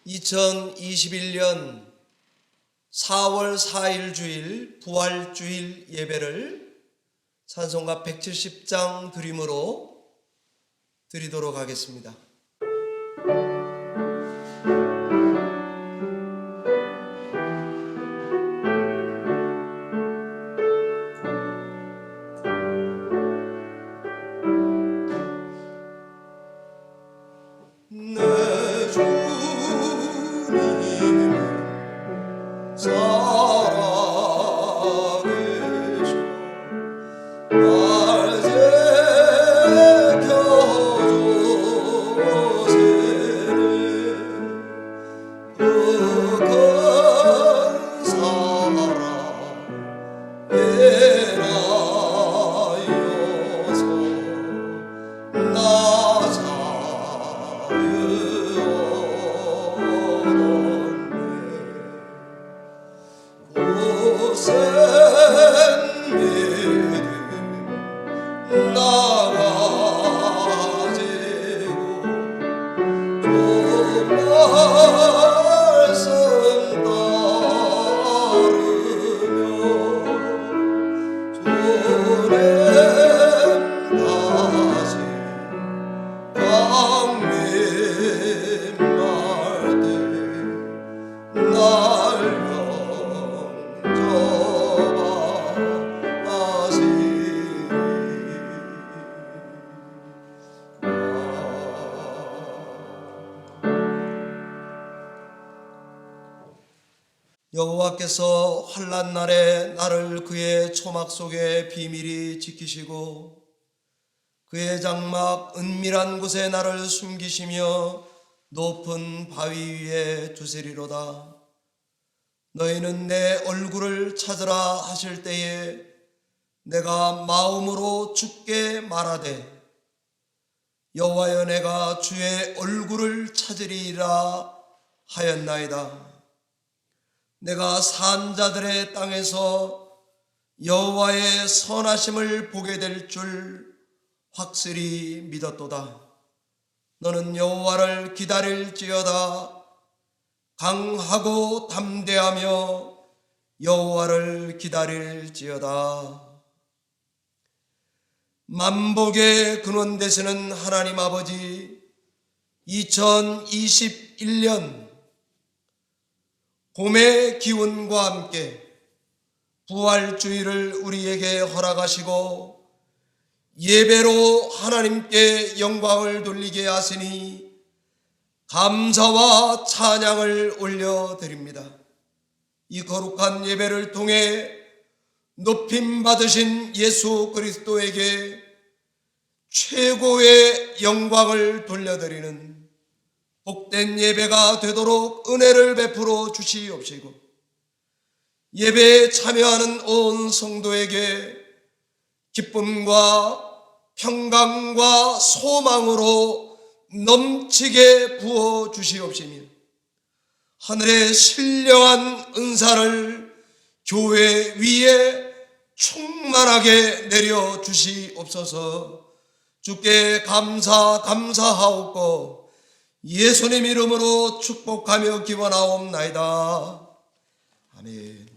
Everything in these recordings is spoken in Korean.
2021년 4월 4일 주일 부활주일 예배를 찬송가 170장 드림으로 드리도록 하겠습니다. 여호와께서 환난 날에 나를 그의 초막 속에 비밀히 지키시고 그의 장막 은밀한 곳에 나를 숨기시며 높은 바위 위에 두시리로다. 너희는 내 얼굴을 찾으라 하실 때에 내가 마음으로 주께 말하되 여호와여 내가 주의 얼굴을 찾으리라 하였나이다. 내가 산 자들의 땅에서 여호와의 선하심을 보게 될 줄 확실히 믿었도다. 너는 여호와를 기다릴지어다. 강하고 담대하며 여호와를 기다릴지어다. 만복의 근원 되시는 하나님 아버지, 2021년 봄의 기운과 함께 부활주일을 우리에게 허락하시고 예배로 하나님께 영광을 돌리게 하시니 감사와 찬양을 올려드립니다. 이 거룩한 예배를 통해 높임 받으신 예수 그리스도에게 최고의 영광을 돌려드리는 복된 예배가 되도록 은혜를 베풀어 주시옵시고 예배에 참여하는 온 성도에게 기쁨과 평강과 소망으로 넘치게 부어 주시옵시며 하늘의 신령한 은사를 교회 위에 충만하게 내려 주시옵소서. 주께 감사하옵고 예수님 이름으로 축복하며 기원하옵나이다. 아멘.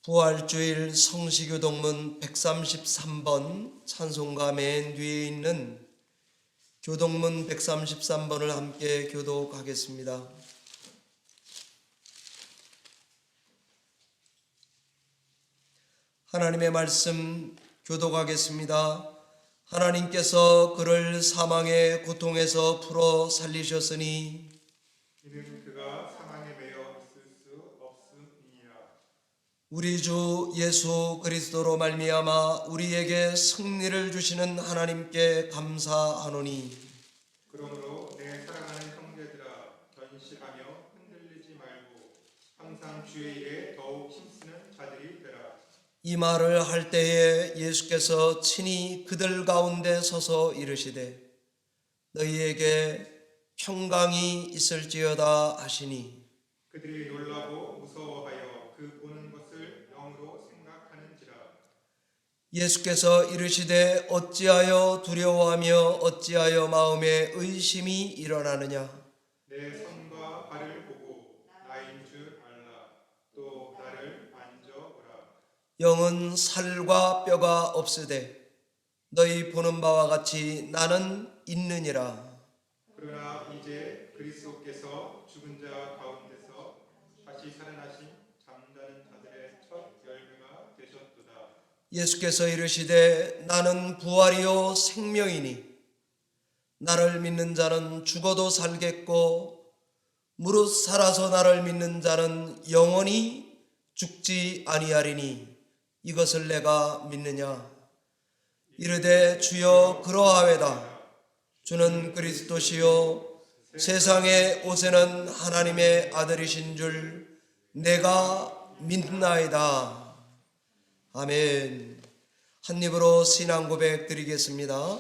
부활주일 성시교동문 133번 찬송가 맨 뒤에 있는 교동문 133번을 함께 교독하겠습니다. 하나님의 말씀 교독하겠습니다. 하나님께서 그를 사망의 고통에서 풀어 살리셨으니 이는 그가 사망에 매여 있을 수 없음이니라. 우리 주 예수 그리스도로 말미암아 우리에게 승리를 주시는 하나님께 감사하노니 그러므로 내 사랑하는 형제들아 견실하며 흔들리지 말고 항상 주의 일에 더욱 힘쓰는 자들이 되라. 이 말을 할 때에 예수께서 친히 그들 가운데 서서 이르시되 너희에게 평강이 있을지어다 하시니 그들이 놀라고 무서워하여 그 보는 것을 영으로 생각하는지라. 예수께서 이르시되 어찌하여 두려워하며 어찌하여 마음에 의심이 일어나느냐. 내 손과 발을 보고 나인 줄 알라. 또 나를 만져보라. 영은 살과 뼈가 없으되 너희 보는 바와 같이 나는 있느니라. 그러나 이제 그리스도께서 죽은 자 가운데서 다시 살아나신 잠자는 자들의 첫 열매가 되셨도다. 예수께서 이르시되 나는 부활이요 생명이니 나를 믿는 자는 죽어도 살겠고 무릇 살아서 나를 믿는 자는 영원히 죽지 아니하리니 이것을 내가 믿느냐. 이르되 주여 그러하외다. 주는 그리스도시요 세상에 오시는 하나님의 아들이신 줄 내가 믿나이다. 아멘. 한 입으로 신앙 고백 드리겠습니다.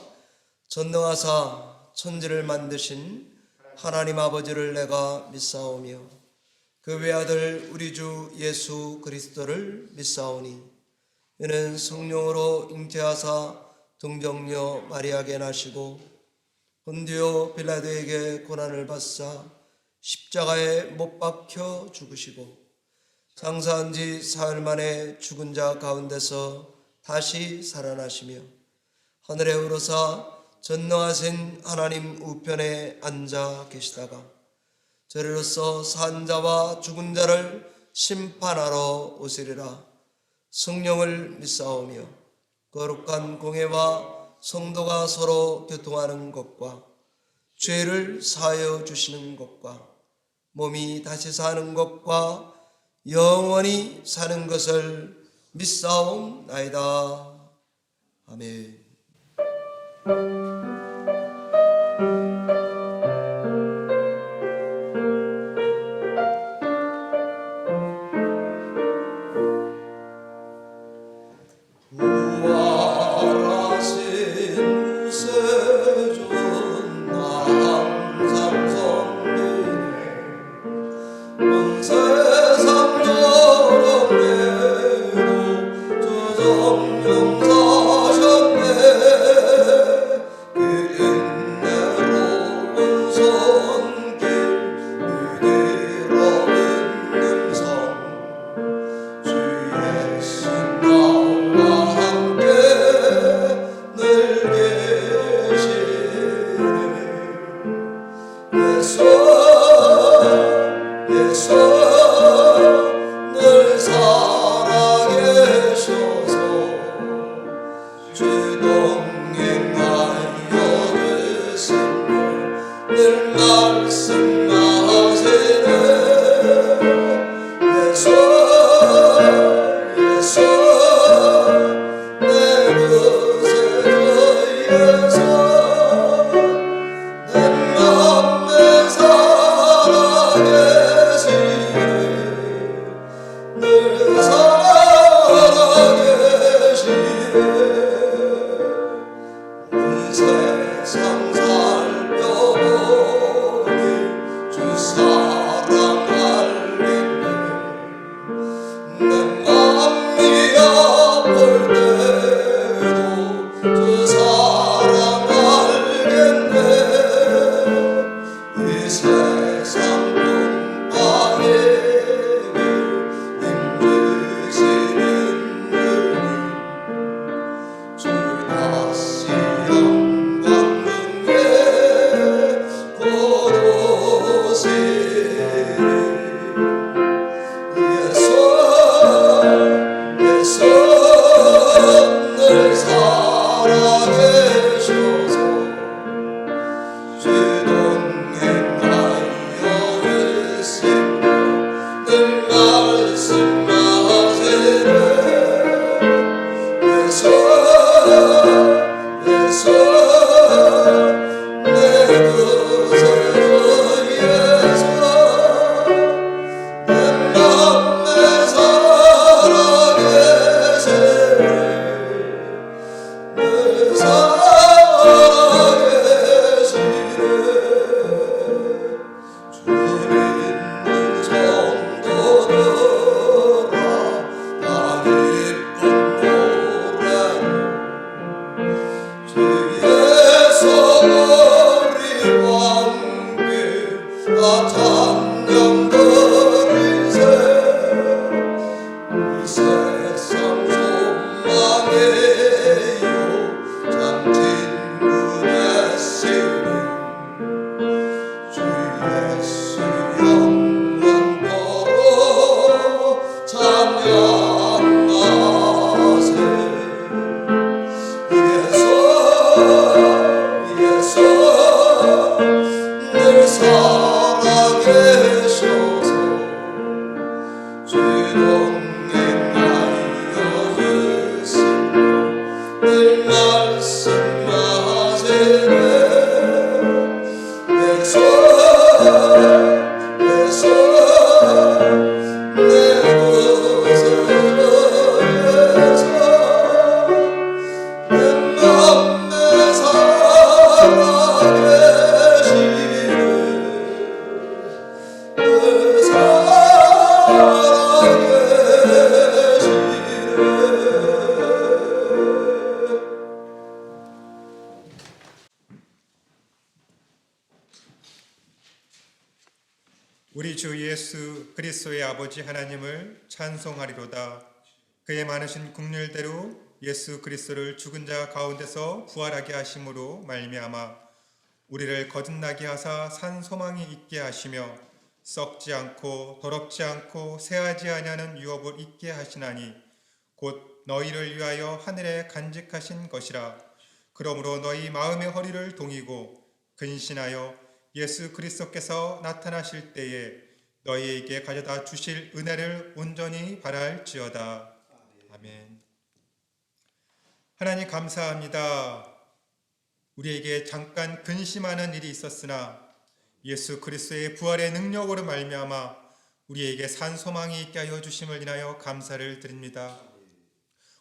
전능하사 천지를 만드신 하나님 아버지를 내가 믿사오며 그 외아들 우리 주 예수 그리스도를 믿사오니 이는 성령으로 잉태하사 동정녀 마리아에게 나시고 본디오 빌라도에게 고난을 받사 십자가에 못 박혀 죽으시고 장사한 지 사흘 만에 죽은 자 가운데서 다시 살아나시며 하늘에 오르사 전능하신 하나님 우편에 앉아 계시다가 저리로서 산 자와 죽은 자를 심판하러 오시리라. 성령을 믿사오며 거룩한 공회와 성도가 서로 교통하는 것과 죄를 사하여 주시는 것과 몸이 다시 사는 것과 영원히 사는 것을 믿사옵나이다. 아멘. 부활하신 우세존 나 항상 섬기네. 온 세상 여름에도 저 성령 사셨네. 그 은혜로운 손길 그대로 있는 성 주 예수 나와 함께 늘 계시네. 예수 늘 살아계셔서 주 동행하여 드시며 늘 말씀하시네. 예수 내 구세주 예수 내 맘에 살아계시네. 늘 살아계시네. 온 세상 살펴보니 주 사랑 알겠네. 내 맘이 아플 때도 주 사랑 예수리 왕께 찬양 드리세 이 세상 소망에요 잠진 그대 시니 주 예수 영광으로 찬양하세 예수 늘 살아계셔서 주 동행하여 주시며 늘 말씀하시네 예수 내 구세주에서 내 맘에 살아계시네 우리 주 예수 그리스도의 아버지 하나님을 찬송하리로다. 그의 많으신 긍휼대로 예수 그리스도를 죽은 자 가운데서 부활하게 하심으로 말미암아 우리를 거듭나게 하사 산 소망이 있게 하시며 썩지 않고 더럽지 않고 새하지 아니하는 유업을 있게 하시나니 곧 너희를 위하여 하늘에 간직하신 것이라. 그러므로 너희 마음의 허리를 동이고 근신하여 예수 그리스도께서 나타나실 때에 너희에게 가져다 주실 은혜를 온전히 바랄지어다. 아멘. 하나님 감사합니다. 우리에게 잠깐 근심하는 일이 있었으나 예수 그리스도의 부활의 능력으로 말미암아 우리에게 산 소망이 있게 하여 주심을 인하여 감사를 드립니다.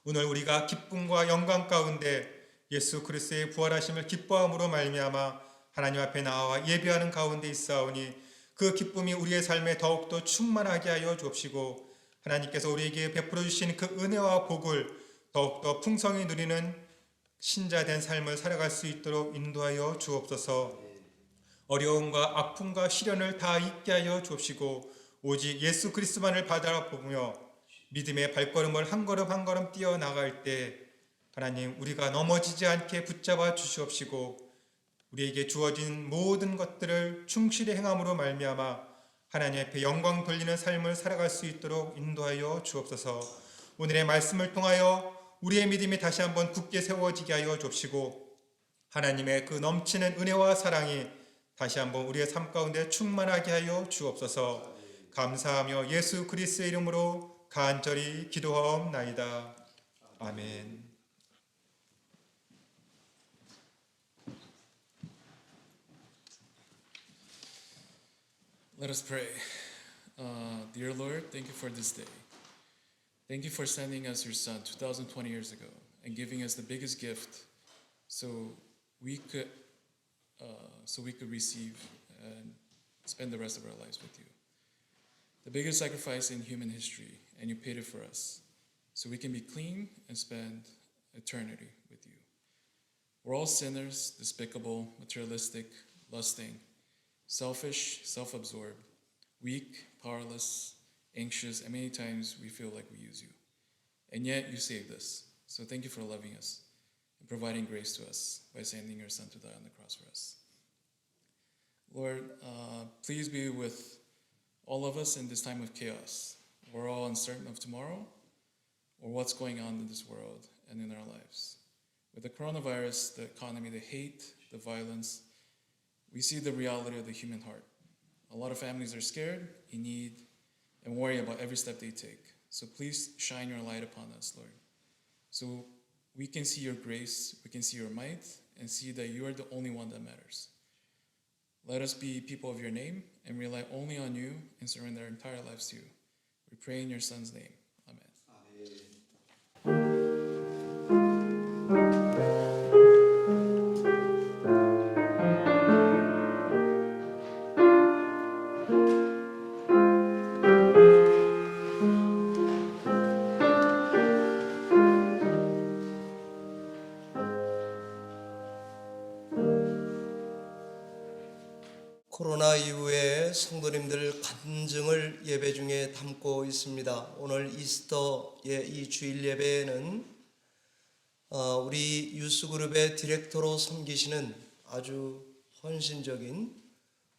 오늘 우리가 기쁨과 영광 가운데 예수 그리스도의 부활하심을 기뻐함으로 말미암아 하나님 앞에 나와 예배하는 가운데 있사오니 그 기쁨이 우리의 삶에 더욱더 충만하게 하여 주옵시고 하나님께서 우리에게 베풀어 주신 그 은혜와 복을 더욱더 풍성히 누리는 신자된 삶을 살아갈 수 있도록 인도하여 주옵소서. 어려움과 아픔과 시련을 다 잊게 하여 주옵시고 오직 예수 그리스도만을 바라보며 믿음의 발걸음을 한 걸음 한 걸음 뛰어나갈 때 하나님 우리가 넘어지지 않게 붙잡아 주시옵시고 우리에게 주어진 모든 것들을 충실히 행함으로 말미암아 하나님 앞에 영광 돌리는 삶을 살아갈 수 있도록 인도하여 주옵소서. 오늘의 말씀을 통하여 우리의 믿음이 다시 한번 굳게 세워지게 하여 주옵시고 하나님의 그 넘치는 은혜와 사랑이 다시 한번 우리의 삶 가운데 충만하게 하여 주옵소서. 감사하며 예수 그리스도의 이름으로 간절히 기도하옵나이다. 아멘. Let us pray. Dear Lord, thank you for this day. Thank you for sending us your Son 2020 years ago and giving us the biggest gift so we could receive and spend the rest of our lives with you. The biggest sacrifice in human history, and you paid it for us so we can be clean and spend eternity with you. We're all sinners, despicable, materialistic, lusting, selfish, self-absorbed, weak, powerless, anxious, and many times we feel like we use you. And yet you saved us. So thank you for loving us and providing grace to us by sending your Son to die on the cross for us. Lord, please be with all of us in this time of chaos. We're all uncertain of tomorrow or what's going on in this world and in our lives. With the coronavirus, the economy, the hate, the violence, we see the reality of the human heart. A lot of families are scared, in need, and worry about every step they take. So please shine your light upon us, Lord, so we can see your grace, we can see your might, and see that you are the only one that matters. Let us be people of your name and rely only on you and surrender our entire lives to you. We pray in your Son's name. Amen. 코로나 이후에 성도님들 간증을 예배 중에 담고 있습니다. 오늘 이스터의 이 주일 예배에는 우리 유스그룹의 디렉터로 섬기시는 아주 헌신적인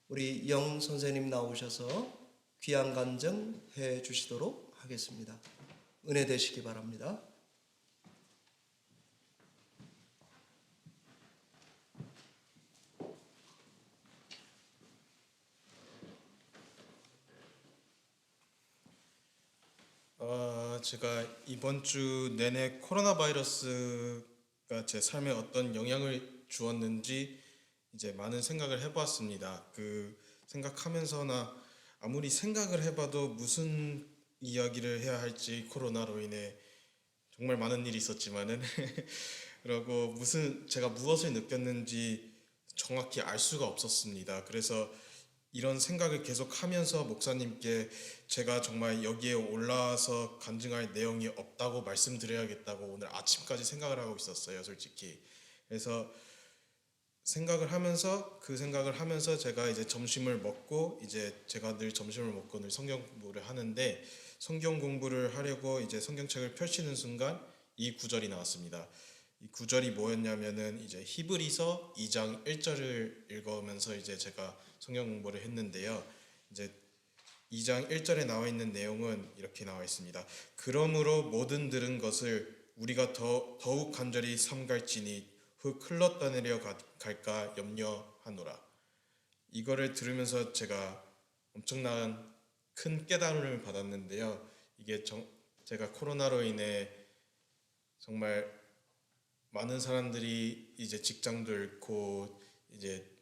우리 영 선생님 나오셔서 귀한 간증 해 주시도록 하겠습니다. 은혜 되시기 바랍니다. 제가 이번 주 내내 코로나 바이러스가 제 삶에 어떤 영향을 주었는지 이제 많은 생각을 해보았습니다. 그 생각하면서나 아무리 생각을 해봐도 무슨 이야기를 해야 할지 코로나로 인해 정말 많은 일이 있었지만은 그리고 제가 무엇을 느꼈는지 정확히 알 수가 없었습니다. 그래서 이런 생각을 계속 하면서 목사님께 제가 정말 여기에 올라와서 간증할 내용이 없다고 말씀드려야겠다고 오늘 아침까지 생각을 하고 있었어요, 솔직히. 그래서 생각을 하면서 제가 이제 점심을 먹고 이제 제가 늘 점심을 먹고 늘 성경 공부를 하는데 성경 공부를 하려고 이제 성경책을 펼치는 순간 이 구절이 나왔습니다. 이 구절이 뭐였냐면은 이제 히브리서 2장 1절을 읽으면서 이제 제가 성경 공부를 했는데요. 이제 2장 1절에 나와 있는 내용은 이렇게 나와 있습니다. 그러므로 모든 들은 것을 우리가 더욱 간절히 삼갈지니 후 흘러떠내려 갈까 염려하노라. 이거를 들으면서 제가 엄청난 큰 깨달음을 받았는데요. 이게 제가 코로나로 인해 정말 많은 사람들이 이제 직장도 잃고 이제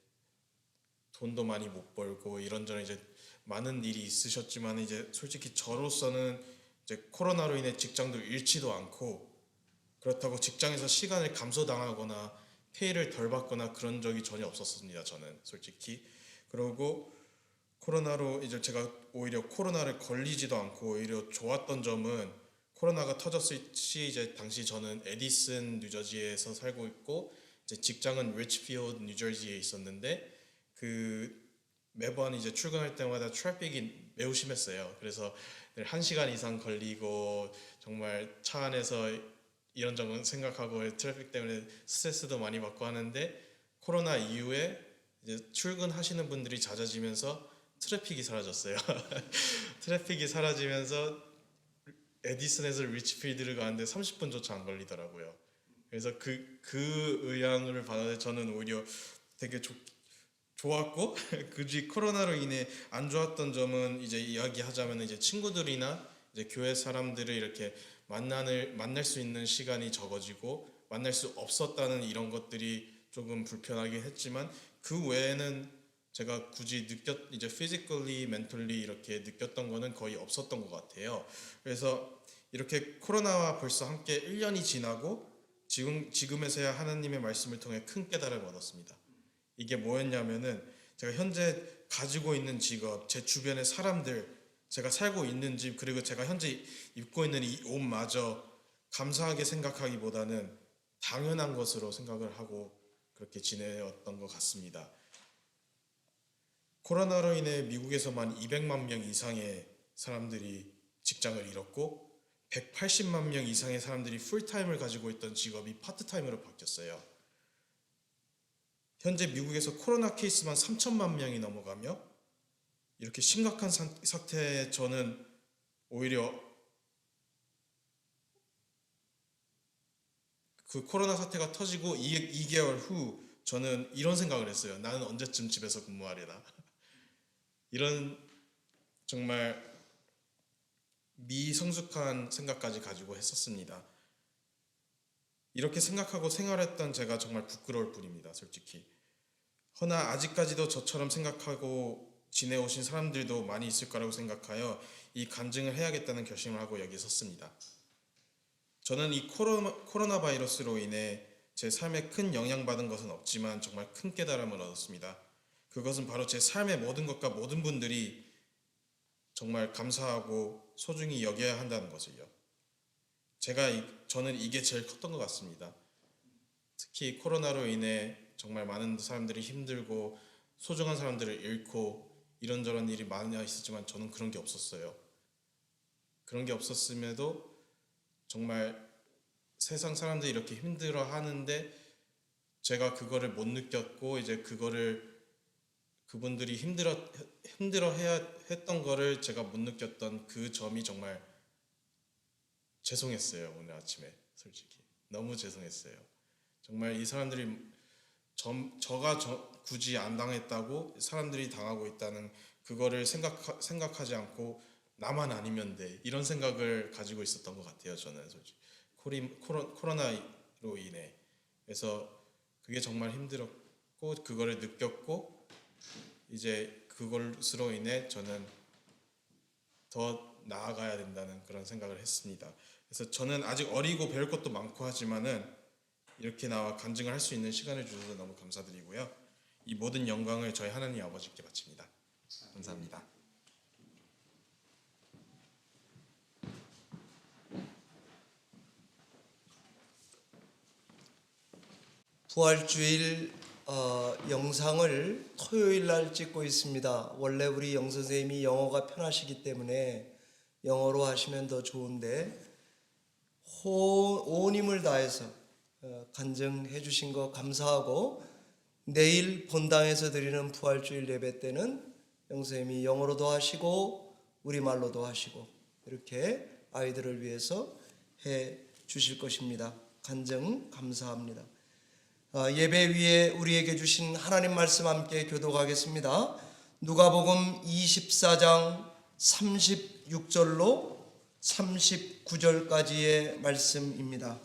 돈도 많이 못 벌고 이런저런 이제 많은 일이 있으셨지만 이제 솔직히 저로서는 이제 코로나로 인해 직장도 잃지도 않고 그렇다고 직장에서 시간을 감소당하거나 페이를 덜 받거나 그런 적이 전혀 없었습니다. 저는 솔직히. 그리고 코로나로 이제 제가 오히려 코로나를 걸리지도 않고 오히려 좋았던 점은 코로나가 터졌을 시 이제 당시 저는 에디슨 뉴저지에서 살고 있고 이제 직장은 리치필드 뉴저지에 있었는데 매번 이제 출근할 때마다 트래픽이 매우 심했어요. 그래서 늘 1시간 이상 걸리고 정말 차 안에서 이런저런 생각하고 트래픽 때문에 스트레스도 많이 받고 하는데 코로나 이후에 이제 출근하시는 분들이 잦아지면서 트래픽이 사라졌어요. 트래픽이 사라지면서 에디슨에서 리치필드를 가는데 30분조차 안 걸리더라고요. 그래서 그 의향을 받아서 저는 오히려 되게 좋았고 굳이 코로나로 인해 안 좋았던 점은 이제 이야기하자면 이제 친구들이나 이제 교회 사람들을 이렇게 만날 수 있는 시간이 적어지고 만날 수 없었다는 이런 것들이 조금 불편하긴 했지만 그 외에는 제가 굳이 이제 physically, mentally 이렇게 느꼈던 거는 거의 없었던 것 같아요. 그래서 이렇게 코로나와 벌써 함께 1년이 지나고 지금에서야 하나님의 말씀을 통해 큰 깨달음을 얻었습니다. 이게 뭐였냐면은 제가 현재 가지고 있는 직업, 제 주변의 사람들, 제가 살고 있는 집, 그리고 제가 현재 입고 있는 이 옷마저 감사하게 생각하기보다는 당연한 것으로 생각을 하고 그렇게 지내었던 것 같습니다. 코로나로 인해 미국에서만 200만 명 이상의 사람들이 직장을 잃었고 180만 명 이상의 사람들이 풀타임을 가지고 있던 직업이 파트타임으로 바뀌었어요. 현재 미국에서 코로나 케이스만 3천만 명이 넘어가며 이렇게 심각한 상태에 저는 오히려 그 코로나 사태가 터지고 2개월 후 저는 이런 생각을 했어요. 나는 언제쯤 집에서 근무하려나. 이런 정말 미성숙한 생각까지 가지고 했었습니다. 이렇게 생각하고 생활했던 제가 정말 부끄러울 뿐입니다. 솔직히. 허나 아직까지도 저처럼 생각하고 지내오신 사람들도 많이 있을 거라고 생각하여 이 간증을 해야겠다는 결심을 하고 여기에 섰습니다. 저는 이 코로나 바이러스로 인해 제 삶에 큰 영향받은 것은 없지만 정말 큰 깨달음을 얻었습니다. 그것은 바로 제 삶의 모든 것과 모든 분들이 정말 감사하고 소중히 여겨야 한다는 것을요. 저는 이게 제일 컸던 것 같습니다. 특히 코로나로 인해 정말 많은 사람들이 힘들고 소중한 사람들을 잃고 이런저런 일이 많이 있었지만 저는 그런 게 없었어요. 그런 게 없었음에도 정말 세상 사람들이 이렇게 힘들어 하는데 제가 그거를 못 느꼈고 이제 그거를 그분들이 힘들어 해야 했던 거를 제가 못 느꼈던 그 점이 정말 죄송했어요. 오늘 아침에 솔직히 너무 죄송했어요. 정말 이 사람들이 저가 굳이 안 당했다고 사람들이 당하고 있다는 그거를 생각하지 않고 나만 아니면 돼 이런 생각을 가지고 있었던 것 같아요. 저는 솔직히 코로나로 인해 그래서 그게 정말 힘들었고 그거를 느꼈고 이제 그것으로 인해 저는 더 나아가야 된다는 그런 생각을 했습니다. 그래서 저는 아직 어리고 배울 것도 많고 하지만은 이렇게 나와 간증을 할 수 있는 시간을 주셔서 너무 감사드리고요. 이 모든 영광을 저희 하나님 아버지께 바칩니다. 감사합니다. 부활주일 영상을 토요일 날 찍고 있습니다. 원래 우리 영 선생님이 영어가 편하시기 때문에 영어로 하시면 더 좋은데 온 힘을 다해서 간증해 주신 거 감사하고 내일 본당에서 드리는 부활주일 예배 때는 영 선생님이 영어로도 하시고 우리말로도 하시고 이렇게 아이들을 위해서 해 주실 것입니다. 간증 감사합니다. 예배 위에 우리에게 주신 하나님 말씀 함께 교독하겠습니다. 누가복음 24장 36절로 39절까지의 말씀입니다.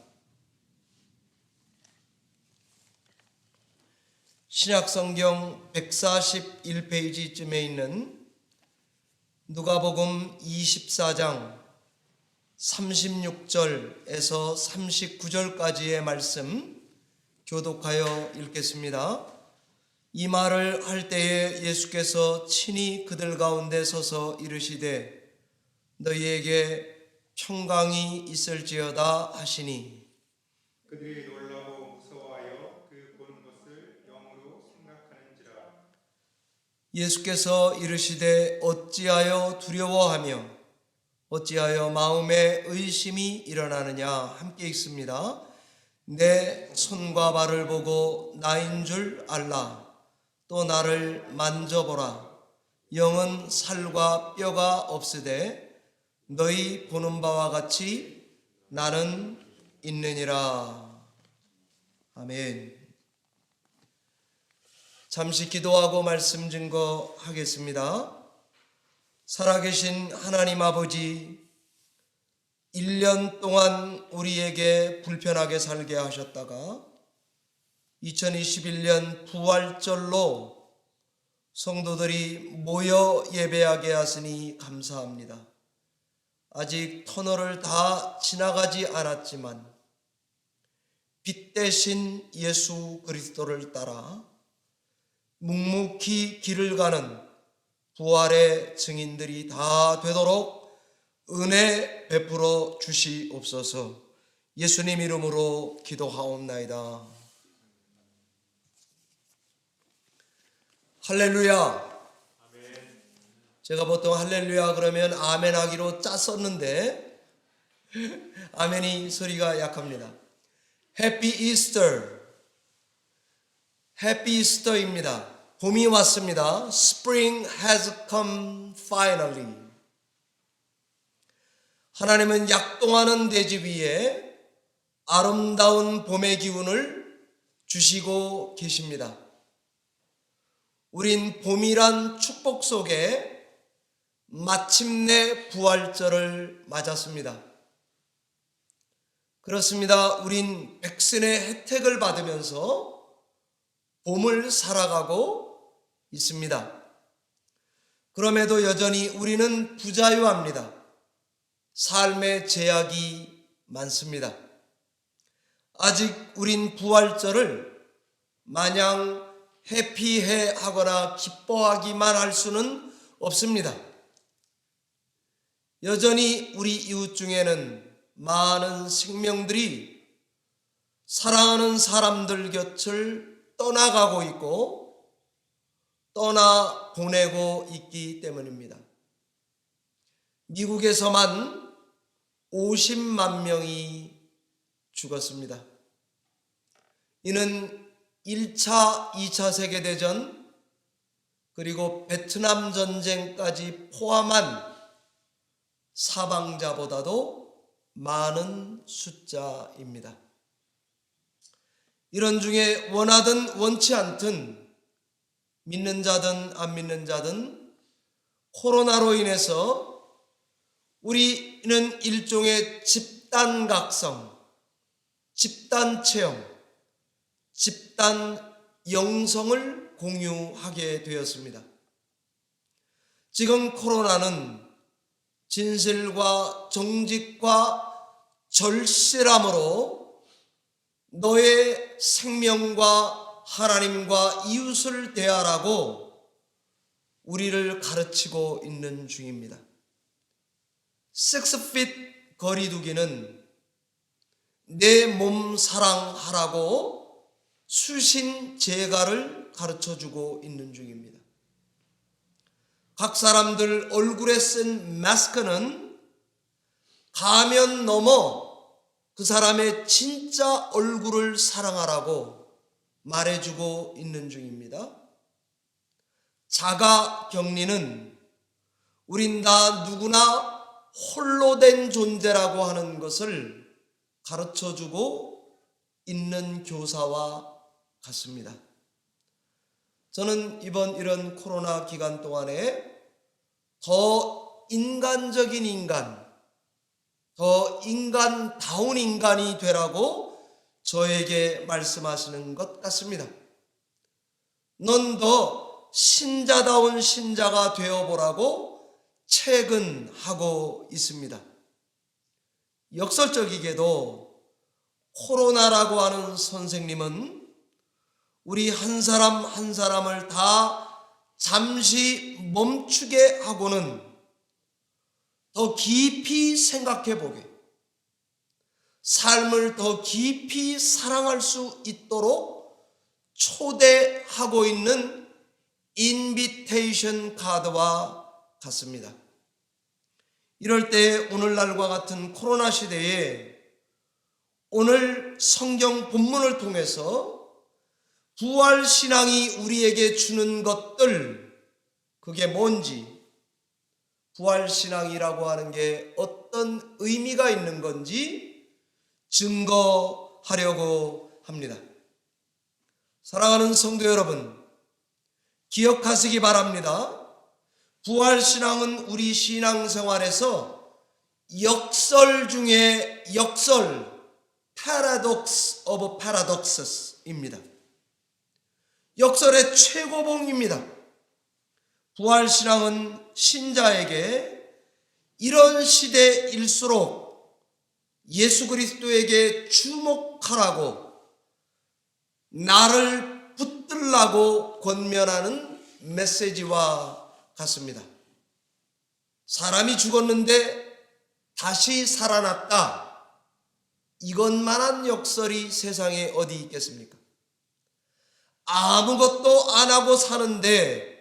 신약성경 141페이지쯤에 있는 누가복음 24장 36절에서 39절까지의 말씀 교독하여 읽겠습니다. 이 말을 할 때에 예수께서 친히 그들 가운데 서서 이르시되 너희에게 평강이 있을지어다 하시니 그들이 놀라고 무서워하여 그 보는 것을 영으로 생각하는지라. 예수께서 이르시되 어찌하여 두려워하며 어찌하여 마음에 의심이 일어나느냐. 함께 읽습니다. 내 손과 발을 보고 나인 줄 알라. 또 나를 만져보라. 영은 살과 뼈가 없으되 너희 보는 바와 같이 나는 있느니라. 아멘. 잠시 기도하고 말씀 증거하겠습니다. 살아계신 하나님 아버지, 1년 동안 우리에게 불편하게 살게 하셨다가 2021년 부활절로 성도들이 모여 예배하게 하시니 감사합니다. 아직 터널을 다 지나가지 않았지만 빛 대신 예수 그리스도를 따라 묵묵히 길을 가는 부활의 증인들이 다 되도록 은혜 베풀어 주시옵소서. 예수님 이름으로 기도하옵나이다. 할렐루야. 제가 보통 할렐루야 그러면 아멘 하기로 짰었는데 아멘이 소리가 약합니다. 해피 이스터. 해피 이스터입니다. 봄이 왔습니다. Spring has come finally. 하나님은 약동하는 대지 위에 아름다운 봄의 기운을 주시고 계십니다. 우린 봄이란 축복 속에 마침내 부활절을 맞았습니다. 그렇습니다. 우린 백신의 혜택을 받으면서 봄을 살아가고 있습니다. 그럼에도 여전히 우리는 부자유합니다. 삶의 제약이 많습니다. 아직 우린 부활절을 마냥 해피해 하거나 기뻐하기만 할 수는 없습니다. 여전히 우리 이웃 중에는 많은 생명들이 사랑하는 사람들 곁을 떠나가고 있고 떠나 보내고 있기 때문입니다. 미국에서만 50만 명이 죽었습니다. 이는 1차, 2차 세계대전 그리고 베트남 전쟁까지 포함한 사망자보다도 많은 숫자입니다. 이런 중에 원하든 원치 않든 믿는 자든 안 믿는 자든 코로나로 인해서 우리는 일종의 집단각성, 집단체험, 집단 영성을 공유하게 되었습니다. 지금 코로나는 진실과 정직과 절실함으로 너의 생명과 하나님과 이웃을 대하라고 우리를 가르치고 있는 중입니다. 6feet 거리두기는 내 몸 사랑하라고 수신 제가를 가르쳐주고 있는 중입니다. 각 사람들 얼굴에 쓴 마스크는 가면 넘어 그 사람의 진짜 얼굴을 사랑하라고 말해주고 있는 중입니다. 자가 격리는 우린 다 누구나 홀로 된 존재라고 하는 것을 가르쳐주고 있는 교사와 같습니다. 저는 이번 이런 코로나 기간 동안에 더 인간적인 인간, 더 인간다운 인간이 되라고 저에게 말씀하시는 것 같습니다. 넌 더 신자다운 신자가 되어보라고 책은 하고 있습니다. 역설적이게도 코로나라고 하는 선생님은 우리 한 사람 한 사람을 다 잠시 멈추게 하고는 더 깊이 생각해 보게, 삶을 더 깊이 사랑할 수 있도록 초대하고 있는 인비테이션 카드와 같습니다. 이럴 때 오늘날과 같은 코로나 시대에 오늘 성경 본문을 통해서 부활신앙이 우리에게 주는 것들, 그게 뭔지, 부활신앙이라고 하는 게 어떤 의미가 있는 건지 증거하려고 합니다. 사랑하는 성도 여러분, 기억하시기 바랍니다. 부활신앙은 우리 신앙생활에서 역설 중에 역설, paradox of paradoxes입니다. 역설의 최고봉입니다. 부활신앙은 신자에게 이런 시대일수록 예수 그리스도에게 주목하라고, 나를 붙들라고 권면하는 메시지와 같습니다. 사람이 죽었는데 다시 살아났다. 이것만한 역설이 세상에 어디 있겠습니까? 아무것도 안 하고 사는데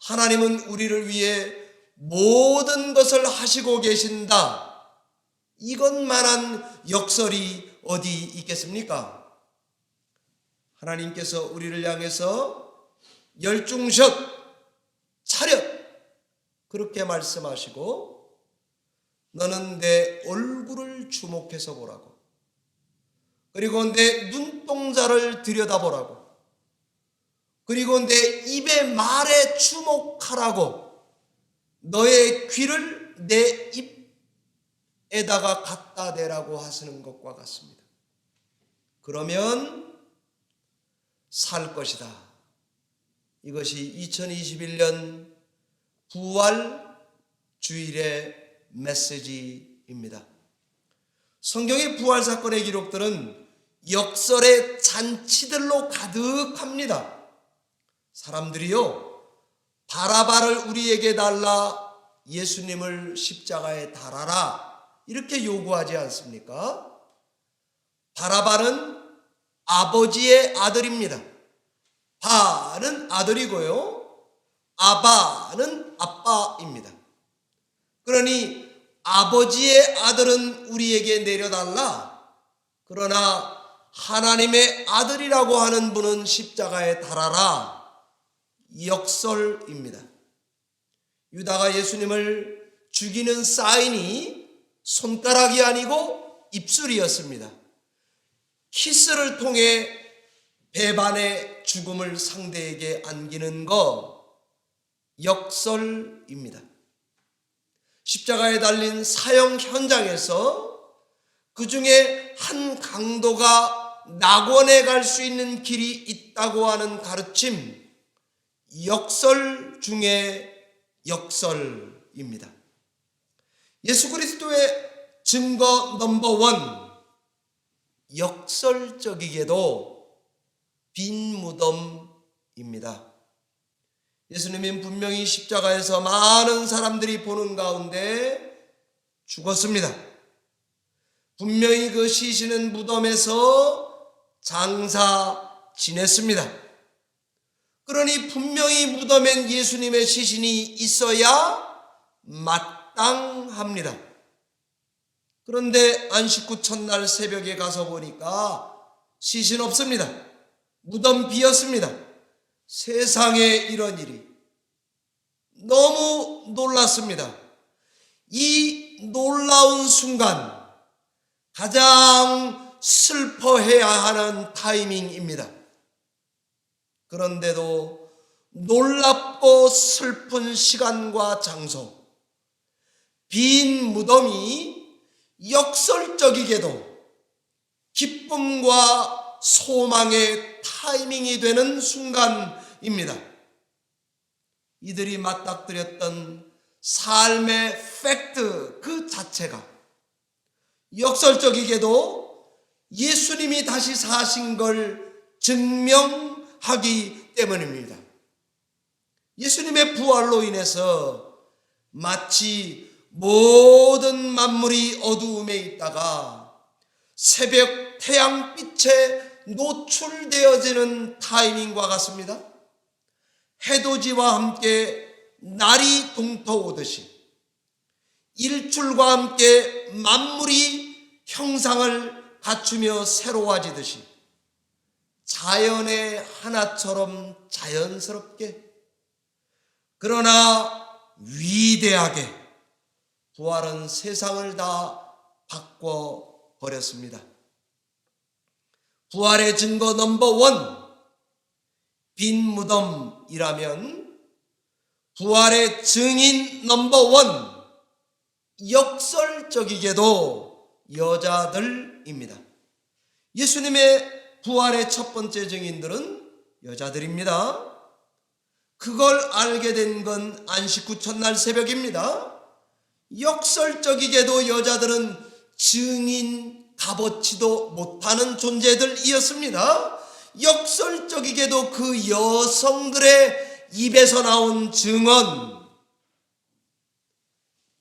하나님은 우리를 위해 모든 것을 하시고 계신다. 이것만한 역설이 어디 있겠습니까? 하나님께서 우리를 향해서 열중샷, 차렷, 그렇게 말씀하시고 너는 내 얼굴을 주목해서 보라고, 그리고 내 눈동자를 들여다보라고, 그리고 내 입의 말에 주목하라고, 너의 귀를 내 입에다가 갖다 대라고 하시는 것과 같습니다. 그러면 살 것이다. 이것이 2021년 부활 주일의 메시지입니다. 성경의 부활 사건의 기록들은 역설의 잔치들로 가득합니다. 사람들이요, 바라바를 우리에게 달라, 예수님을 십자가에 달아라, 이렇게 요구하지 않습니까? 바라바는 아버지의 아들입니다. 바는 아들이고요, 아바는 아빠입니다. 그러니 아버지의 아들은 우리에게 내려달라. 그러나 하나님의 아들이라고 하는 분은 십자가에 달아라. 역설입니다. 유다가 예수님을 죽이는 사인이 손가락이 아니고 입술이었습니다. 키스를 통해 배반의 죽음을 상대에게 안기는 것, 역설입니다. 십자가에 달린 사형 현장에서 그 중에 한 강도가 낙원에 갈 수 있는 길이 있다고 하는 가르침, 역설 중에 역설입니다. 예수 그리스도의 증거 넘버 원, 역설적이게도 빈 무덤입니다. 예수님은 분명히 십자가에서 많은 사람들이 보는 가운데 죽었습니다. 분명히 그 시신은 무덤에서 장사 지냈습니다. 그러니 분명히 무덤엔 예수님의 시신이 있어야 마땅합니다. 그런데 안식구 첫날 새벽에 가서 보니까 시신 없습니다. 무덤 비었습니다. 세상에 이런 일이 너무 놀랐습니다. 이 놀라운 순간 가장 슬퍼해야 하는 타이밍입니다. 그런데도 놀랍고 슬픈 시간과 장소, 빈 무덤이 역설적이게도 기쁨과 소망의 타이밍이 되는 순간입니다. 이들이 맞닥뜨렸던 삶의 팩트 그 자체가 역설적이게도 예수님이 다시 사신 걸 증명하기 때문입니다. 예수님의 부활로 인해서 마치 모든 만물이 어두움에 있다가 새벽 태양빛에 노출되어지는 타이밍과 같습니다. 해돋이와 함께 날이 동터오듯이 일출과 함께 만물이 형상을 갖추며 새로워지듯이 자연의 하나처럼 자연스럽게 그러나 위대하게 부활은 세상을 다 바꿔버렸습니다. 부활의 증거 넘버 원, 빈 무덤이라면 부활의 증인 넘버 원, 역설적이게도 여자들입니다. 예수님의 부활의 첫 번째 증인들은 여자들입니다. 그걸 알게 된 건 안식구 첫날 새벽입니다. 역설적이게도 여자들은 증인 값어치도 못하는 존재들이었습니다. 역설적이게도 그 여성들의 입에서 나온 증언,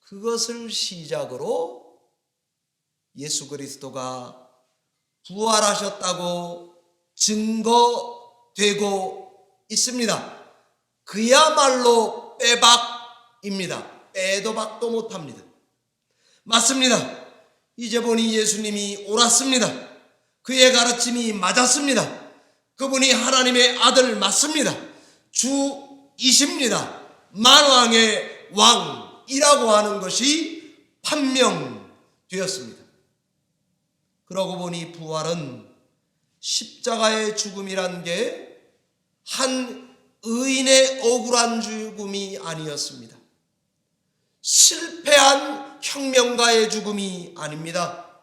그것을 시작으로 예수 그리스도가 부활하셨다고 증거되고 있습니다. 그야말로 빼박입니다. 빼도 박도 못합니다. 맞습니다. 이제 보니 예수님이 옳았습니다. 그의 가르침이 맞았습니다. 그분이 하나님의 아들 맞습니다. 주이십니다. 만왕의 왕이라고 하는 것이 판명되었습니다. 그러고 보니 부활은 십자가의 죽음이란 게 한 의인의 억울한 죽음이 아니었습니다. 실패한 혁명가의 죽음이 아닙니다.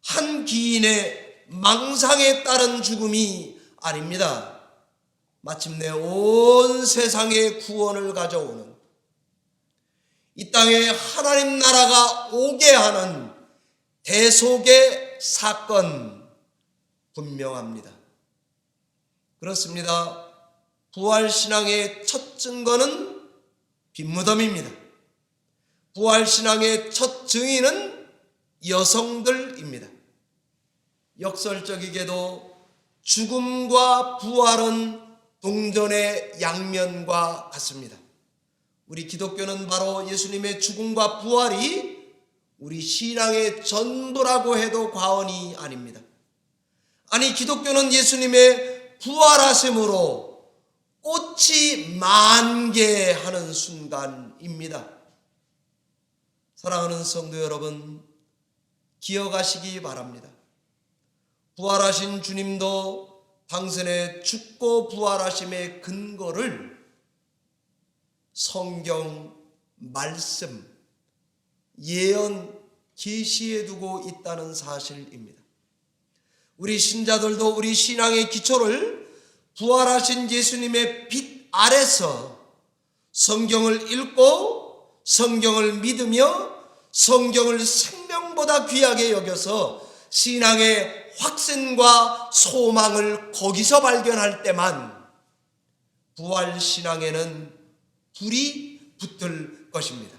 한 기인의 망상에 따른 죽음이 아닙니다. 마침내 온 세상의 구원을 가져오는, 이 땅에 하나님 나라가 오게 하는 대속의 사건, 분명합니다. 그렇습니다. 부활신앙의 첫 증거는 빈무덤입니다. 부활신앙의 첫 증인은 여성들입니다. 역설적이게도 죽음과 부활은 동전의 양면과 같습니다. 우리 기독교는 바로 예수님의 죽음과 부활이 우리 신앙의 전부라고 해도 과언이 아닙니다. 아니, 기독교는 예수님의 부활하심으로 꽃이 만개하는 순간입니다. 사랑하는 성도 여러분, 기억하시기 바랍니다. 부활하신 주님도 당신의 죽고 부활하심의 근거를 성경 말씀, 예언, 계시에 두고 있다는 사실입니다. 우리 신자들도 우리 신앙의 기초를 부활하신 예수님의 빛 아래서 성경을 읽고 성경을 믿으며 성경을 생명보다 귀하게 여겨서 신앙의 확신과 소망을 거기서 발견할 때만 부활 신앙에는 불이 붙을 것입니다.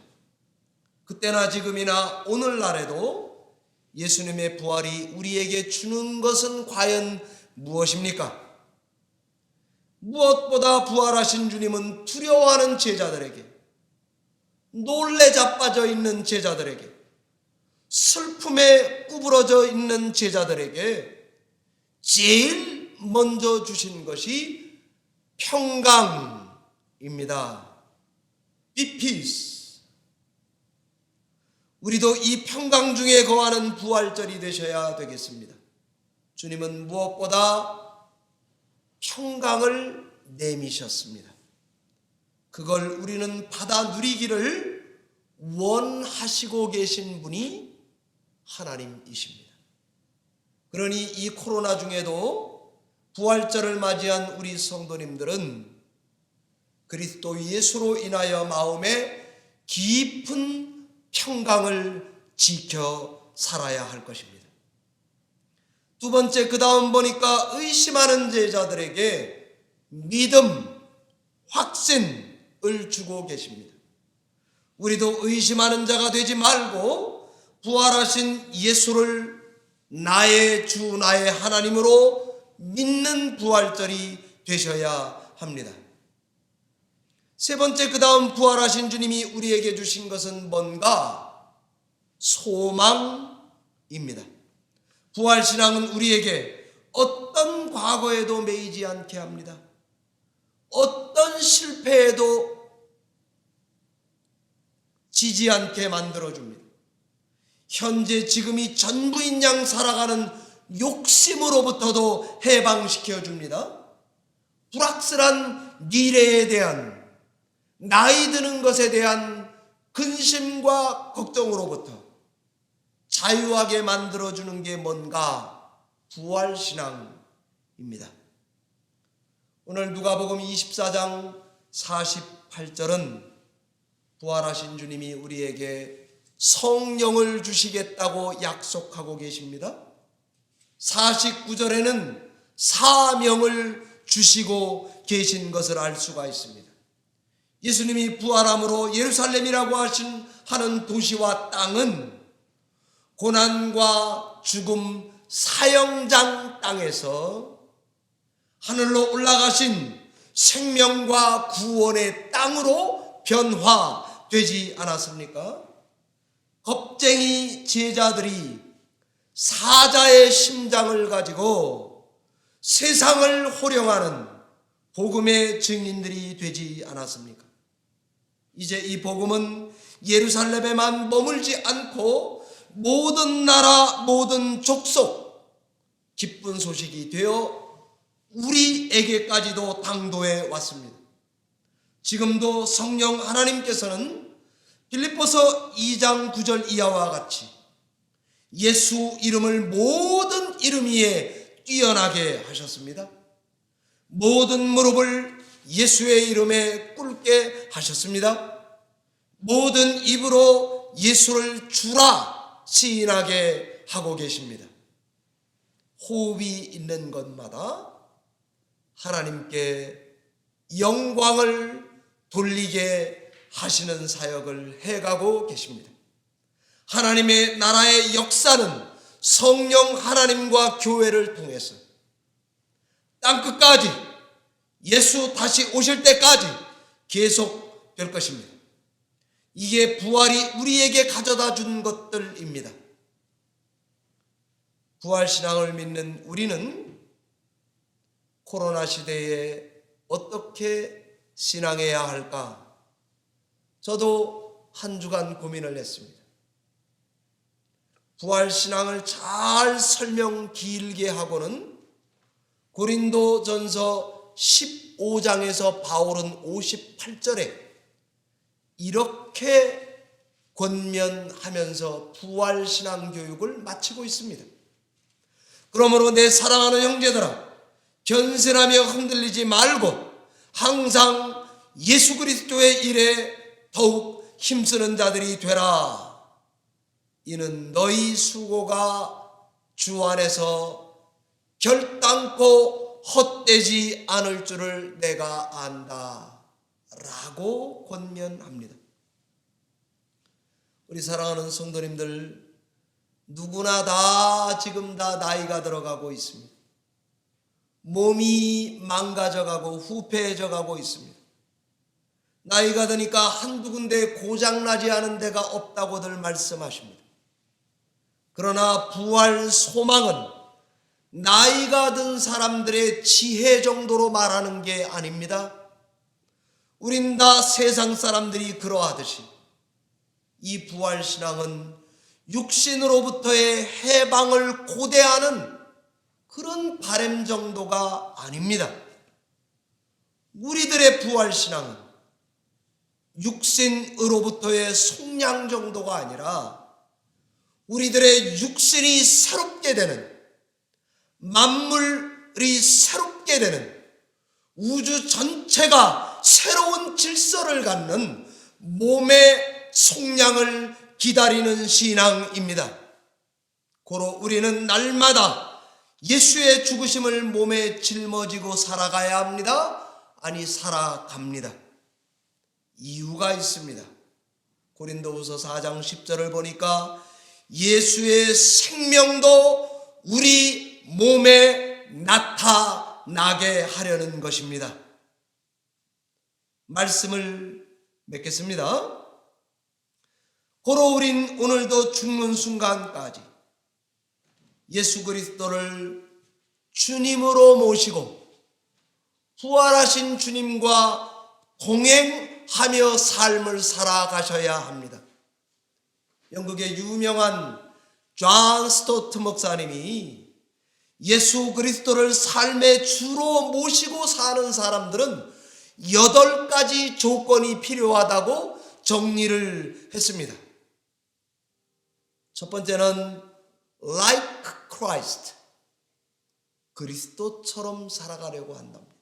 그때나 지금이나 오늘날에도 예수님의 부활이 우리에게 주는 것은 과연 무엇입니까? 무엇보다 부활하신 주님은 두려워하는 제자들에게, 놀래 자빠져 있는 제자들에게, 슬픔에 구부러져 있는 제자들에게 제일 먼저 주신 것이 평강입니다. Be peace. 우리도 이 평강 중에 거하는 부활절이 되셔야 되겠습니다. 주님은 무엇보다 평강을 내미셨습니다. 그걸 우리는 받아 누리기를 원하시고 계신 분이 하나님이십니다. 그러니 이 코로나 중에도 부활절을 맞이한 우리 성도님들은 그리스도 예수로 인하여 마음에 깊은 평강을 지켜 살아야 할 것입니다. 두 번째, 그 다음 보니까 의심하는 제자들에게 믿음, 확신을 주고 계십니다. 우리도 의심하는 자가 되지 말고 부활하신 예수를 나의 주, 나의 하나님으로 믿는 부활절이 되셔야 합니다. 세 번째, 그 다음 부활하신 주님이 우리에게 주신 것은 뭔가? 소망입니다. 부활신앙은 우리에게 어떤 과거에도 매이지 않게 합니다. 어떤 실패에도 지지 않게 만들어줍니다. 현재 지금이 전부인 양 살아가는 욕심으로부터도 해방시켜줍니다. 불확실한 미래에 대한, 나이 드는 것에 대한 근심과 걱정으로부터 자유하게 만들어주는 게 뭔가? 부활신앙입니다. 오늘 누가복음 24장 48절은 부활하신 주님이 우리에게 성령을 주시겠다고 약속하고 계십니다. 49절에는 사명을 주시고 계신 것을 알 수가 있습니다. 예수님이 부활함으로 예루살렘이라고 하는 도시와 땅은 고난과 죽음 사형장 땅에서 하늘로 올라가신 생명과 구원의 땅으로 변화되지 않았습니까? 겁쟁이 제자들이 사자의 심장을 가지고 세상을 호령하는 복음의 증인들이 되지 않았습니까? 이제 이 복음은 예루살렘에만 머물지 않고 모든 나라, 모든 족속 기쁜 소식이 되어 우리에게까지도 당도해 왔습니다. 지금도 성령 하나님께서는 빌립보서 2장 9절 이하와 같이 예수 이름을 모든 이름 위에 뛰어나게 하셨습니다. 모든 무릎을 예수의 이름에 꿇게 하셨습니다. 모든 입으로 예수를 주라 시인하게 하고 계십니다. 호흡이 있는 것마다 하나님께 영광을 돌리게 하시는 사역을 해가고 계십니다. 하나님의 나라의 역사는 성령 하나님과 교회를 통해서 땅끝까지 예수 다시 오실 때까지 계속 될 것입니다. 이게 부활이 우리에게 가져다 준 것들입니다. 부활신앙을 믿는 우리는 코로나 시대에 어떻게 신앙해야 할까? 저도 한 주간 고민을 했습니다. 부활신앙을 잘 설명 길게 하고는 고린도전서 15장에서 바울은 58절에 이렇게 권면하면서 부활신앙 교육을 마치고 있습니다. 그러므로 내 사랑하는 형제들아, 견신하며 흔들리지 말고 항상 예수 그리스도의 일에 더욱 힘쓰는 자들이 되라. 이는 너희 수고가 주 안에서 결단코 헛되지 않을 줄을 내가 안다. 라고 권면합니다. 우리 사랑하는 성도님들, 누구나 다 지금 다 나이가 들어가고 있습니다. 몸이 망가져가고 후패해져가고 있습니다. 나이가 드니까 한두 군데 고장나지 않은 데가 없다고들 말씀하십니다. 그러나 부활 소망은 나이가 든 사람들의 지혜 정도로 말하는 게 아닙니다. 우린 다 세상 사람들이 그러하듯이 이 부활신앙은 육신으로부터의 해방을 고대하는 그런 바람 정도가 아닙니다. 우리들의 부활신앙은 육신으로부터의 속량 정도가 아니라 우리들의 육신이 새롭게 되는, 만물이 새롭게 되는, 우주 전체가 새로운 질서를 갖는 몸의 속량을 기다리는 신앙입니다. 고로 우리는 날마다 예수의 죽으심을 몸에 짊어지고 살아가야 합니다. 아니, 살아갑니다. 이유가 있습니다. 고린도후서 4장 10절을 보니까 예수의 생명도 우리 몸에 나타나게 하려는 것입니다. 말씀을 맺겠습니다. 고로 우린 오늘도 죽는 순간까지 예수 그리스도를 주님으로 모시고 부활하신 주님과 동행하며 삶을 살아가셔야 합니다. 영국의 유명한 존 스토트 목사님이 예수 그리스도를 삶의 주로 모시고 사는 사람들은 8가지 조건이 필요하다고 정리를 했습니다. 첫 번째는 like Christ, 그리스도처럼 살아가려고 한답니다.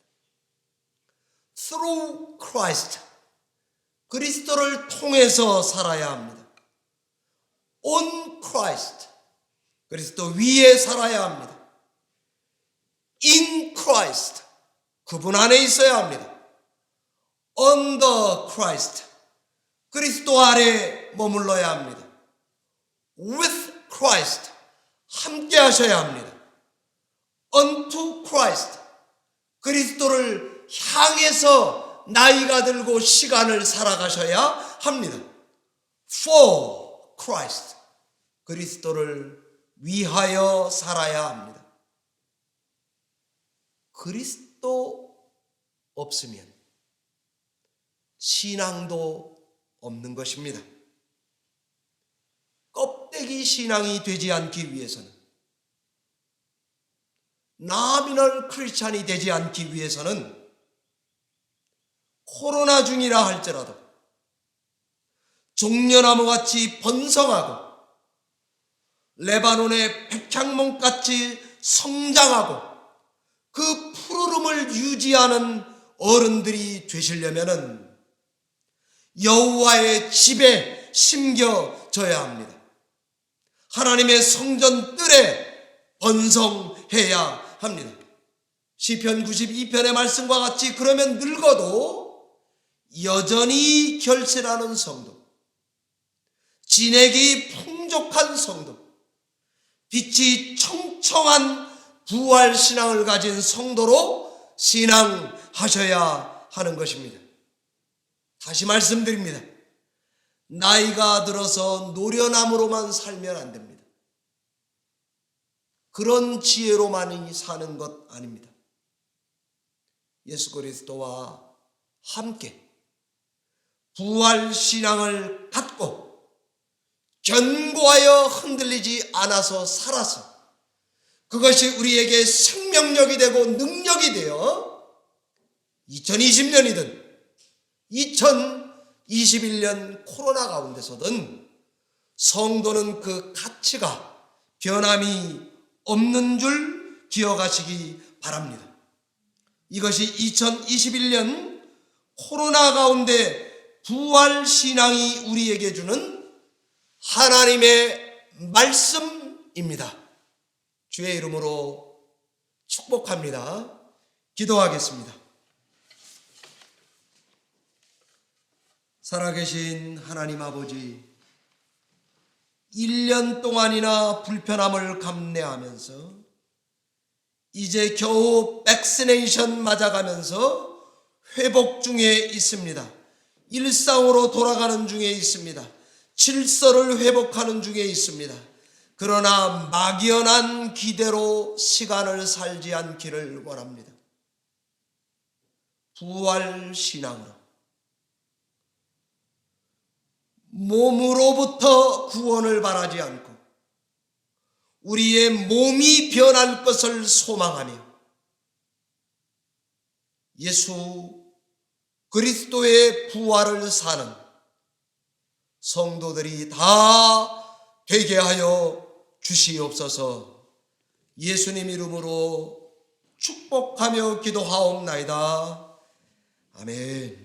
through Christ, 그리스도를 통해서 살아야 합니다. on Christ, 그리스도 위에 살아야 합니다. in Christ, 그분 안에 있어야 합니다. under Christ, 그리스도 아래 머물러야 합니다. with Christ, 함께 하셔야 합니다. unto Christ, 그리스도를 향해서 나이가 들고 시간을 살아가셔야 합니다. for Christ, 그리스도를 위하여 살아야 합니다. 그리스도 없으면 신앙도 없는 것입니다. 껍데기 신앙이 되지 않기 위해서는, 나미널 크리스찬이 되지 않기 위해서는 코로나 중이라 할지라도 종려나무같이 번성하고 레바논의 백향목같이 성장하고 그 푸르름을 유지하는 어른들이 되시려면은 여호와의 집에 심겨져야 합니다. 하나님의 성전 뜰에 번성해야 합니다. 시편 92편의 말씀과 같이 그러면 늙어도 여전히 결실하는 성도, 진액이 풍족한 성도, 빛이 청청한 부활신앙을 가진 성도로 신앙하셔야 하는 것입니다. 다시 말씀드립니다. 나이가 들어서 노련함으로만 살면 안 됩니다. 그런 지혜로만이 사는 것 아닙니다. 예수 그리스도와 함께 부활 신앙을 갖고 견고하여 흔들리지 않아서 살아서 그것이 우리에게 생명력이 되고 능력이 되어 2020년이든 2021년 코로나 가운데서든 성도는 그 가치가 변함이 없는 줄 기억하시기 바랍니다. 이것이 2021년 코로나 가운데 부활 신앙이 우리에게 주는 하나님의 말씀입니다. 주의 이름으로 축복합니다. 기도하겠습니다. 살아계신 하나님 아버지, 1년 동안이나 불편함을 감내하면서 이제 겨우 백시네이션 맞아가면서 회복 중에 있습니다. 일상으로 돌아가는 중에 있습니다. 질서를 회복하는 중에 있습니다. 그러나 막연한 기대로 시간을 살지 않기를 원합니다. 부활 신앙으로 몸으로부터 구원을 바라지 않고 우리의 몸이 변할 것을 소망하며 예수 그리스도의 부활을 사는 성도들이 다 되게 하여 주시옵소서. 예수님 이름으로 축복하며 기도하옵나이다. 아멘.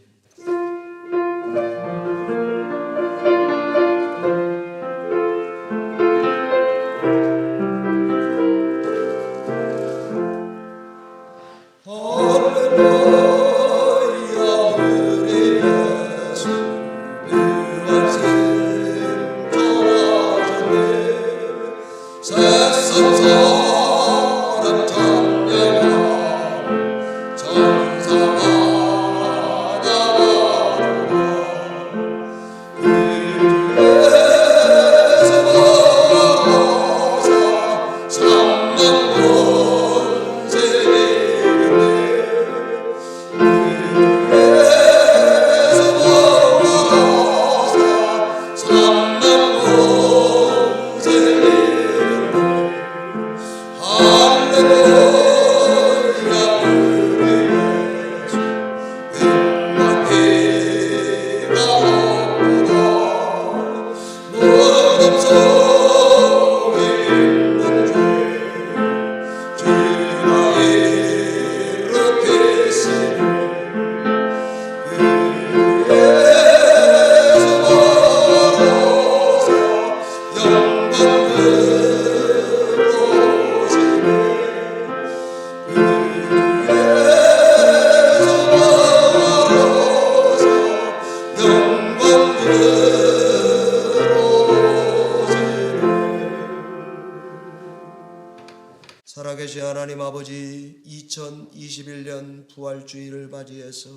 살아계신 하나님 아버지, 2021년 부활주의를 맞이해서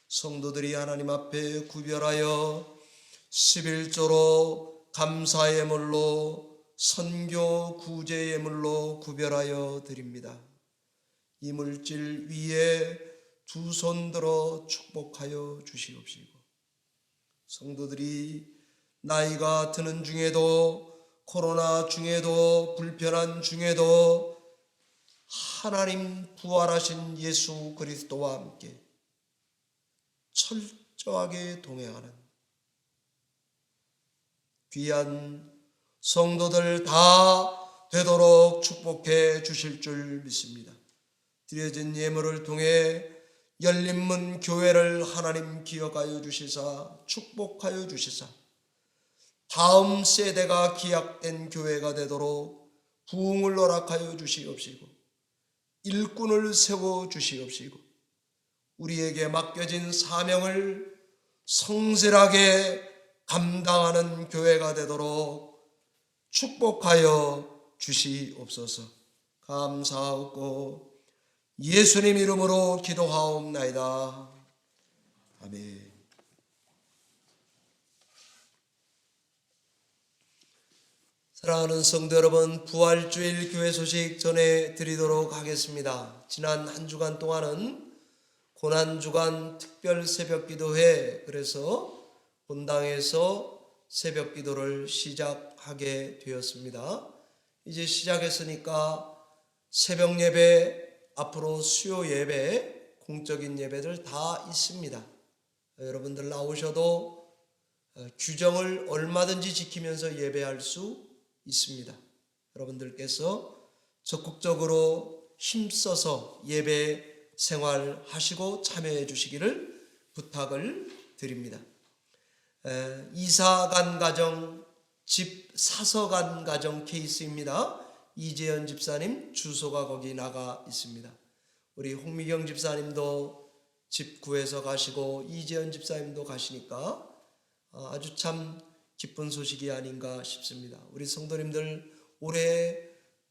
성도들이 하나님 앞에 구별하여 11조로 감사 예물로 선교 구제 예물로 구별하여 드립니다. 이 물질 위에 두 손 들어 축복하여 주시옵시고 성도들이 나이가 드는 중에도 코로나 중에도 불편한 중에도 하나님 부활하신 예수 그리스도와 함께 철저하게 동행하는 귀한 성도들 다 되도록 축복해 주실 줄 믿습니다. 드려진 예물을 통해 열린문 교회를 하나님 기억하여 주시사 축복하여 주시사 다음 세대가 기약된 교회가 되도록 부흥을 허락하여 주시옵시고 일꾼을 세워 주시옵시고 우리에게 맡겨진 사명을 성실하게 감당하는 교회가 되도록 축복하여 주시옵소서. 감사하고 예수님 이름으로 기도하옵나이다. 아멘. 사랑하는 성도 여러분, 부활주일 교회 소식 전해드리도록 하겠습니다. 지난 한 주간 동안은 고난주간 특별 새벽기도회, 그래서 본당에서 새벽기도를 시작하게 되었습니다. 이제 시작했으니까 새벽 예배, 앞으로 수요 예배, 공적인 예배들 다 있습니다. 여러분들 나오셔도 규정을 얼마든지 지키면서 예배할 수 있습니다. 여러분들께서 적극적으로 힘써서 예배 생활하시고 참여해 주시기를 부탁을 드립니다. 이사 간 가정, 집 사서 간 가정 케이스입니다. 이재현 집사님 주소가 거기 나가 있습니다. 우리 홍미경 집사님도 집 구해서 가시고 이재현 집사님도 가시니까 아주 참 기쁜 소식이 아닌가 싶습니다. 우리 성도님들 올해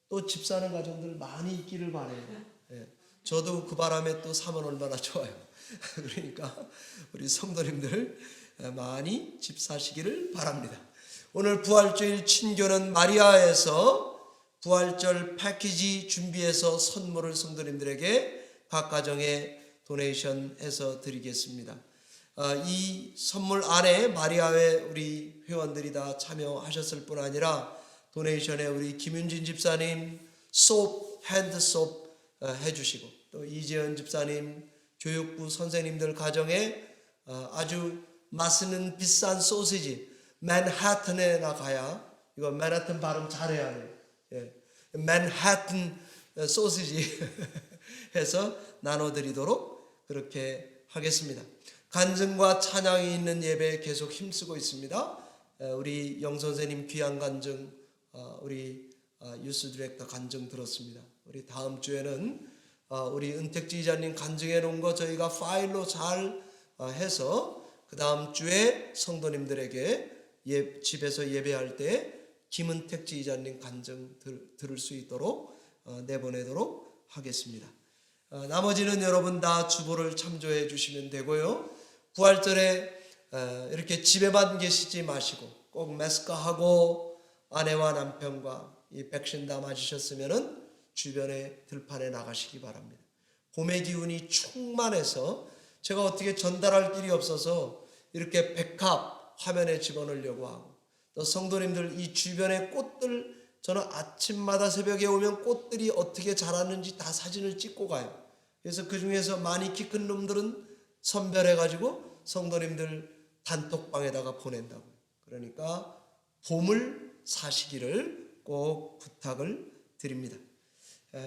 또 집 사는 가정들 많이 있기를 바라요. 저도 그 바람에 또 사면 얼마나 좋아요. 그러니까 우리 성도님들 많이 집 사시기를 바랍니다. 오늘 부활주일 친교는 마리아에서 부활절 패키지 준비해서 선물을 성도님들에게 각 가정에 도네이션해서 드리겠습니다. 이 선물 안에 마리아회 우리 회원들이 다 참여하셨을 뿐 아니라 도네이션에 우리 김윤진 집사님 핸드 솝 해주시고, 또 이재현 집사님 교육부 선생님들 가정에 아주 맛있는 비싼 소시지, 맨하튼에 나가야, 이거 맨하튼 발음 잘해야 해요. 맨하튼 소시지 해서 나눠드리도록 그렇게 하겠습니다. 간증과 찬양이 있는 예배에 계속 힘쓰고 있습니다. 우리 영 선생님 귀한 간증, 우리 유스 디렉터 간증 들었습니다. 우리 다음 주에는 우리 은택지 이자님 간증해 놓은 거 저희가 파일로 잘 해서 그 다음 주에 성도님들에게 집에서 예배할 때 김은택 지휘자님 간증 들을 수 있도록 내보내도록 하겠습니다. 나머지는 여러분 다 주보를 참조해 주시면 되고요. 부활절에 이렇게 집에만 계시지 마시고 꼭 마스크하고 아내와 남편과 이 백신 다 맞으셨으면은 주변에 들판에 나가시기 바랍니다. 봄의 기운이 충만해서 제가 어떻게 전달할 길이 없어서 이렇게 백합 화면에 집어넣으려고 하고, 또 성도님들 이 주변의 꽃들, 저는 아침마다 새벽에 오면 꽃들이 어떻게 자랐는지 다 사진을 찍고 가요. 그래서 그 중에서 많이 키 큰 놈들은 선별해가지고 성도님들 단톡방에다가 보낸다고. 그러니까 봄을 사시기를 꼭 부탁을 드립니다.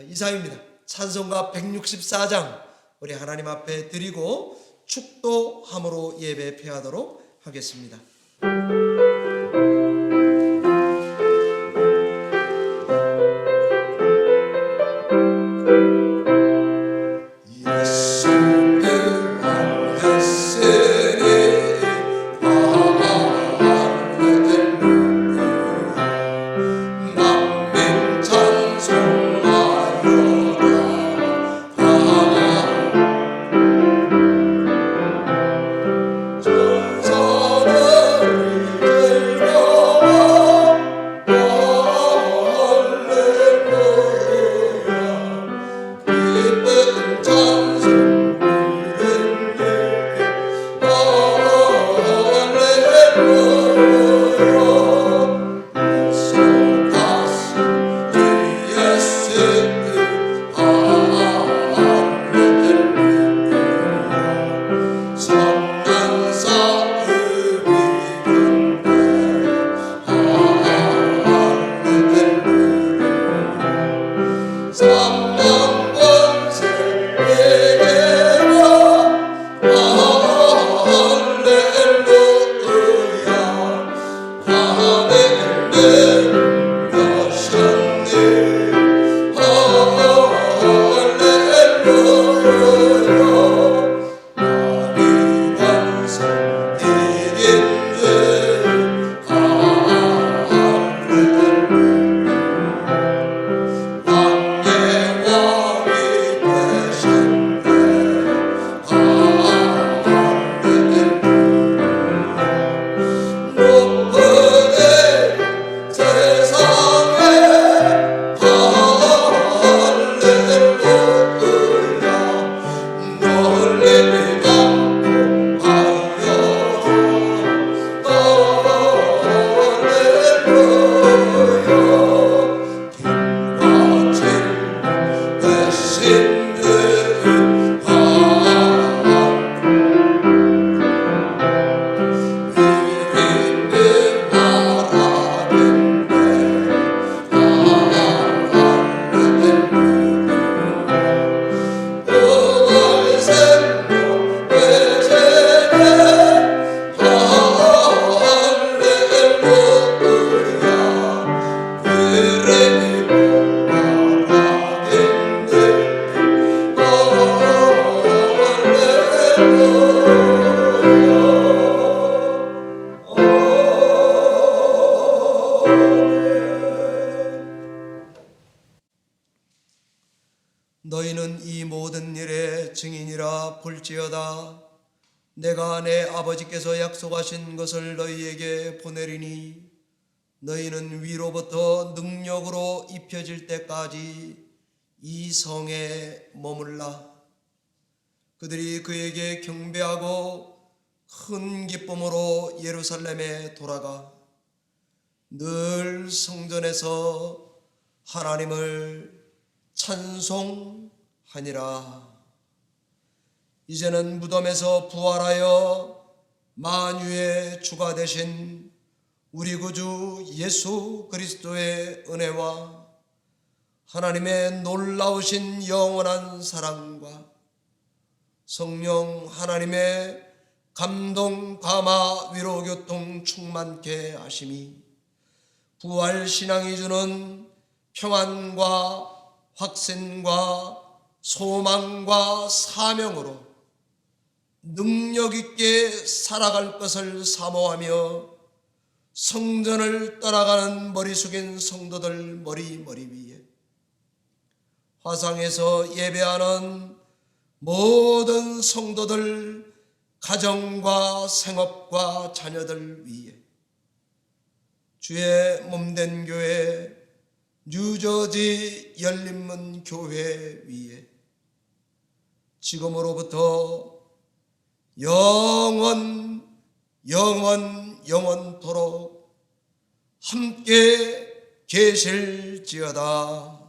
이상입니다. 찬송가 164장 우리 하나님 앞에 드리고 축도함으로 예배 패하도록 하겠습니다. 전사를 너희는 이 모든 일의 증인이라 볼지어다. 내가 내 아버지께서 약속하신 것을 너희에게 보내리니 너희는 위로부터 능력으로 입혀질 때까지 이 성에 머물라. 그들이 그에게 경배하고 큰 기쁨으로 예루살렘에 돌아가 늘 성전에서 하나님을 찬송하니라. 이제는 무덤에서 부활하여 만유의 주가 되신 우리 구주 예수 그리스도의 은혜와 하나님의 놀라우신 영원한 사랑과 성령 하나님의 감동, 감화, 위로, 교통 충만케 하심이 부활신앙이 주는 평안과 확신과 소망과 사명으로 능력 있게 살아갈 것을 사모하며 성전을 떠나가는 머리 숙인 성도들 머리 위에 화상에서 예배하는 모든 성도들 가정과 생업과 자녀들 위에 주의 몸된 교회 뉴저지 열린문 교회 위에 지금으로부터 영원토록 함께 계실지어다.